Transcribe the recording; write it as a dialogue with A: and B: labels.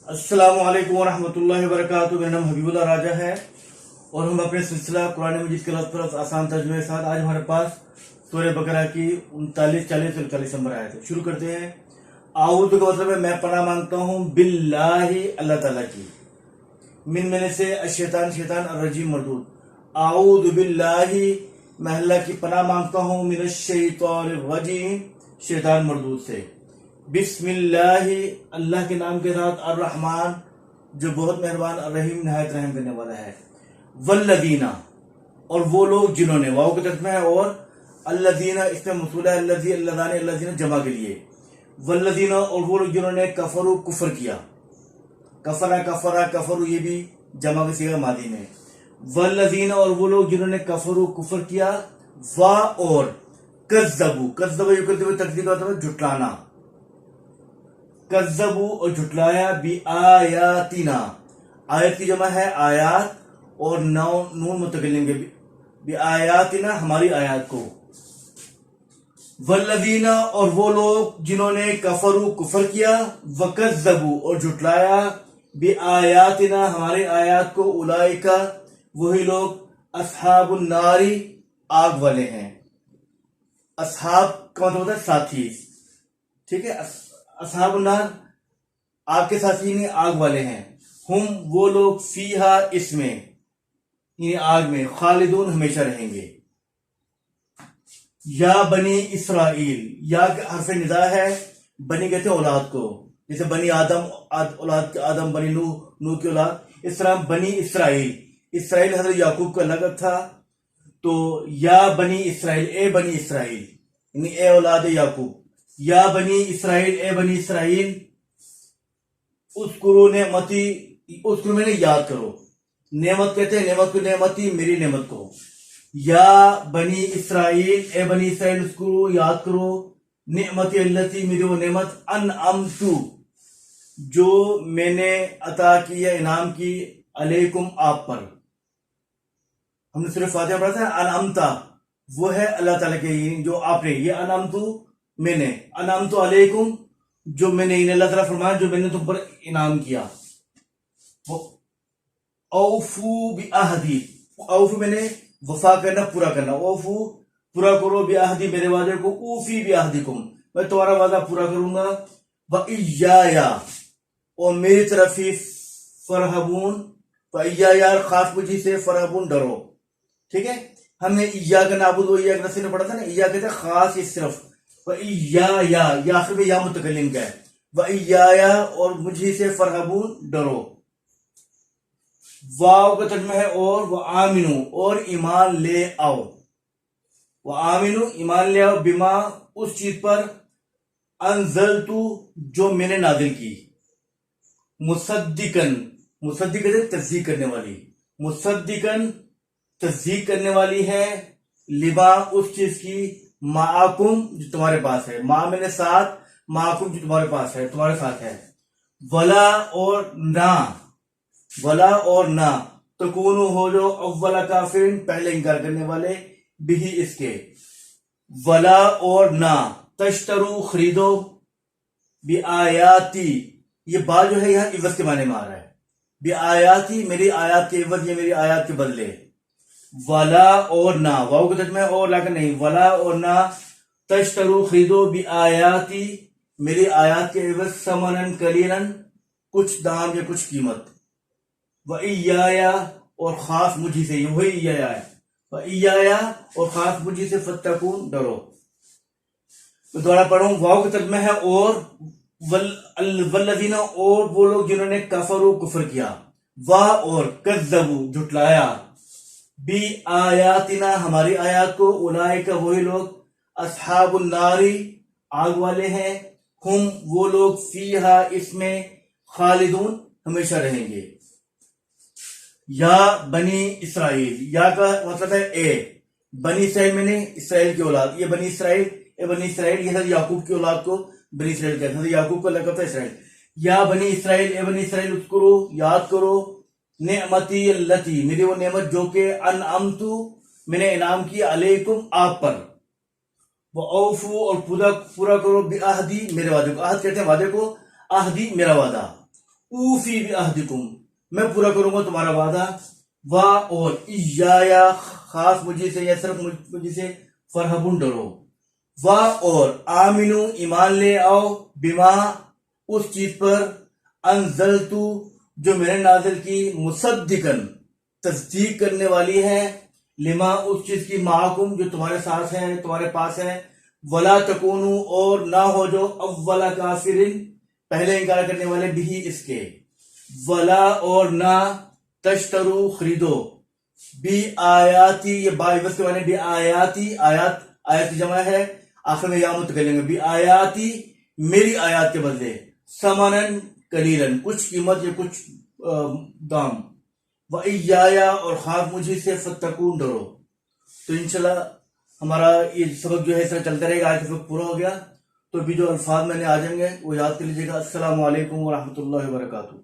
A: السلام علیکم ورحمۃ اللہ وبرکاتہ۔ میرا نام حبیب اللہ راجہ ہے اور ہم اپنے سلسلہ قرآن مجید کے لفظ پر آسان ترجمے کے ساتھ آج ہمارے پاس سورہ بقرہ کی 39، 40 اور 41 نمبر آیت ہے۔ شروع کرتے ہیں۔ اعوذ کا مطلب ہے میں پناہ مانگتا ہوں، باللہ اللہ تعالیٰ کی، من میں سے الشیطان شیطان الرجیم مردود، اعوذ باللہ میں اللہ کی پناہ مانگتا ہوں، من الشیطان الرجیم شیطان مردود سے، بسم اللہ اللہ کے نام کے ساتھ، الرحمن جو بہت مہربان، الرحیم نہایت رحم کرنے والا ہے، والذین اور وہ لوگ جنہوں نے، واو کا ترجمہ ہے، اور الذین اس میں موصول ہے، الذین جمع کے لیے، والذین اور وہ لوگ جنہوں نے کفروا کفر کیا، کفروا یہ بھی جمع کے صیغہ ماضی میں، والذین اور وہ لوگ جنہوں نے کفروا کفر کیا، اور کذبوا یکذبوا تکذیب کا مطلب جھٹلانا، کذبوا اور جھٹلایا، بآیاتنا آیت کی جمع ہے آیات اور نون متکلم کے، بآیاتنا ہماری آیات کو، والذین اور وہ لوگ جنہوں نے کفروا کفر کیا، وکذبوا اور جھٹلایا، بآیاتنا ہماری آیات کو، اولئک وہی لوگ، اصحاب النار آگ والے ہیں۔ اصحاب کا مطلب ہوتا ہے ساتھی، ٹھیک ہے، اصحاب النار آگ کے ساتھی نہیں، آگ والے ہیں، ہم وہ لوگ، فیہا اس میں یعنی آگ میں، خالدون ہمیشہ رہیں گے۔ یا بنی اسرائیل، یا حرف ندا ہے، بنی کہتے ہیں اولاد کو، جیسے بنی آدم اولاد آدم، بنی نوح کی اولاد، اس طرح بنی اسرائیل، اسرائیل حضرت یعقوب کا لقب تھا، تو یا بنی اسرائیل، اے بنی اسرائیل یعنی اے اولاد یعقوب، یا بنی اسرائیل اے بنی اسرائیل، اذکروا نعمتی، اذکروا میں نے یاد کرو، نعمت کہتے ہیں نعمت کو، نعمتی میری نعمت کو، یا بنی اسرائیل اے بنی اسرائیل، اذکروا یاد کرو، نعمتی التی میری وہ نعمت، انعمت جو میں نے عطا کی یا انعام کی، علیکم آپ پر، ہم نے صرف فاتحہ پڑھا تھا، انعمتا وہ ہے اللہ تعالیٰ کے جو آپ نے، یہ انعمت میں نے، انعمت علیکم جو میں نے، اللہ تعالیٰ فرمایا جو میں نے تم پر انعام کیا، اوفو بعہدی، اوفو میں نے وفا کرنا، پورا کرنا، اوفو پورا کرو، بعہدی میرے وعدے کو، اوفی بعہدکم میں تمہارا وعدہ پورا کروں گا، وإیایا اور میری طرف ہی، فرحبون، وإیایا خاص مجھے سے، فرحبون ڈرو، ٹھیک ہے، ہم نے ایاک نعبد و ایاک نستعین نے پڑھا تھا نا، ایاک کہتے ہیں خاص یہ صرف، وإیایا یہ آخر میں یا متکلم کا ہے، وإیایا اور مجھے سے، فرحبون ڈرو، واو کا ترجمہ ہے اور، وآمنو اور ایمان لے آؤ، وآمنو ایمان لے آؤ، بما اس چیز پر، انزلتو جو میں نے نازل کی، مصدقن کہتے ہیں تصدیق کرنے والی، مصدقن تصدیق کرنے والی ہے، لما اس چیز کی، معاکم جو تمہارے پاس ہے، ما میں نے ساتھ، معاکم جو تمہارے پاس ہے، تمہارے ساتھ ہے، ولا اور نہ تکونو ہو جو، اولا کافرین پہلے انکار کرنے والے، بھی اس کے، ولا اور نہ، تشترو خریدو، بآیاتی یہ با جو ہے یہاں عوض کے معنی میں آ رہا ہے، بآیاتی میری آیات کے عوض، یہ میری آیات کے بدلے، ولا اور نہ، واو کا ترجمہ ہے اور لیکن نہیں، ولا اور نہ، تشترو خریدو، بآیاتی میری آیات کے عوض، ثمنن قلیلاً کچھ دام یا کچھ قیمت، وإیایا اور خاص مجھے سے، یہ وہی ایایا ہے، وإیایا اور خاص مجھے سے، فتقون ڈرو۔ تو دوبارہ پڑھوں، واو کا ترجمہ ہے اور، والذین اور وہ لوگ جنہوں نے کفروا کفر کیا، اور کذبوا جھٹلایا، بآیاتنا ہماری آیات کو، اولئک وہی لوگ، اصحاب النار آگ والے ہیں، ہم وہ لوگ، فیہا اس میں، خالدون ہمیشہ رہیں گے۔ یا بنی اسرائیل، یا کا مطلب ہے اے، بنی اسرائیل میں نے اسرائیل کی اولاد، یہ بنی اسرائیل اے بنی اسرائیل، یہ حضرت یعقوب کی اولاد کو بنی اسرائیل کہتے ہیں، حضرت یعقوب کا لقب تھا اسرائیل، یا بنی اسرائیل اے بنی اسرائیل، اذکرو یاد کرو، نعمتی التی میری وہ نعمت جو کہ، انعمت میں نے انعام کی، علیکم آپ پر، وَأَوْفُوا اور پورا کرو، بعہدی میرے وعدے کو، عہد کہتے ہیں وعدے کو، عہدی میرا وعدہ، اوفی بعہدکم، میں پورا کروں گا تمہارا وعدہ، وا اور ایایا خاص مجھے سے یا صرف مجھے سے فرحبون ڈرو، وا اور آمنو ایمان لے آؤ، بما اس چیز پر انزلتو جو میں نے نازل کی، مصدقن تصدیق کرنے والی ہے، لما اس چیز کی، معکم جو تمہارے ساتھ ہے، تمہارے پاس ہے، ولا تکونو اور نہ ہو جو اولا کافرن پہلے انکار کرنے والے بھی اس کے، ولا اور نہ تشترو خریدو، بی آیاتی یہ بائیوس کے معنی بی آیاتی، آیات کی جمع ہے، آخر میں یا متکلم ہے، بی آیاتی میری آیات کے بدلے، ثمنن قلیلن کچھ قیمت یا کچھ دام، وَإِيَّايَ اور خاص مجھے سے فَاتَّقُونِ ڈرو۔ تو انشاءاللہ ہمارا یہ سبق جو ہے اس طرح چلتا رہے گا، آج وقت پورا ہو گیا، تو بھی جو الفاظ میں نے آ جائیں گے وہ یاد کر لیجیے گا۔ السلام علیکم ورحمۃ اللہ وبرکاتہ۔